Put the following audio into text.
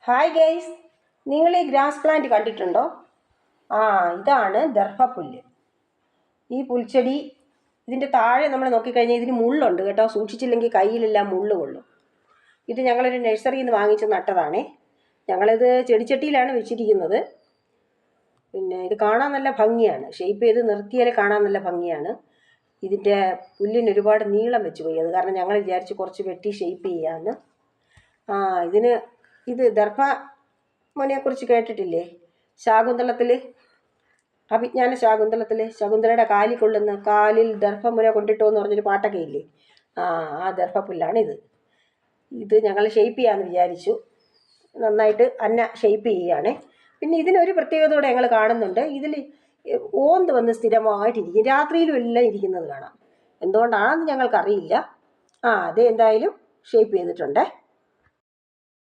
Hi guys, നിങ്ങൾ ഈ grass plant കണ്ടിട്ടുണ്ടോ? ആ, ഇതാണ് ദർഭപ്പുല്ല്. ഈ പുൽച്ചെടി ഇതിൻ്റെ താഴെ നമ്മൾ നോക്കിക്കഴിഞ്ഞാൽ ഇതിന് മുള്ളുണ്ട് കേട്ടോ. സൂക്ഷിച്ചില്ലെങ്കിൽ കയ്യിലെല്ലാം മുള്ള് കൊള്ളും. ഇത് ഞങ്ങളൊരു നഴ്സറിയിൽ നിന്ന് വാങ്ങിച്ച് നട്ടതാണേ. ഞങ്ങളിത് ചെടിച്ചട്ടിയിലാണ് വെച്ചിരിക്കുന്നത്. പിന്നെ ഇത് കാണാൻ നല്ല ഭംഗിയാണ്. ഷേപ്പ് ചെയ്ത് നിർത്തിയാൽ കാണാൻ നല്ല ഭംഗിയാണ്. ഇതിൻ്റെ പുല്ലിന് ഒരുപാട് നീളം വെച്ച് പോയി. അത് കാരണം ഞങ്ങൾ വിചാരിച്ച് കുറച്ച് വെട്ടി ഷേപ്പ് ചെയ്യാമെന്ന്. ഇത് ദർഭ മുനെക്കുറിച്ച് കേട്ടിട്ടില്ലേ? ശാകുന്തളത്തിൽ, അഭിജ്ഞാന ശാകുന്തളത്തിൽ ശകുന്തളയുടെ കാലിൽ കൊള്ളുന്ന കാലിൽ ദർഭമുന കൊണ്ടിട്ടോ എന്ന് പറഞ്ഞൊരു പാട്ടൊക്കെ ഇല്ലേ? ആ ദർഭപ്പുല്ലാണ് ഇത് ഞങ്ങൾ ഷേപ്പ് ചെയ്യാമെന്ന് വിചാരിച്ചു. നന്നായിട്ട് ഷേപ്പ് ചെയ്യുകയാണ്. പിന്നെ ഇതിനൊരു പ്രത്യേകത കൂടെ ഞങ്ങൾ കാണുന്നുണ്ട്. ഇതിൽ ഓന്ത് വന്ന് സ്ഥിരമായിട്ടിരിക്കും. രാത്രിയിലും എല്ലാം ഇരിക്കുന്നത് കാണാം. എന്തുകൊണ്ടാണെന്ന് ഞങ്ങൾക്കറിയില്ല. അത് എന്തായാലും ഷേപ്പ് ചെയ്തിട്ടുണ്ട്.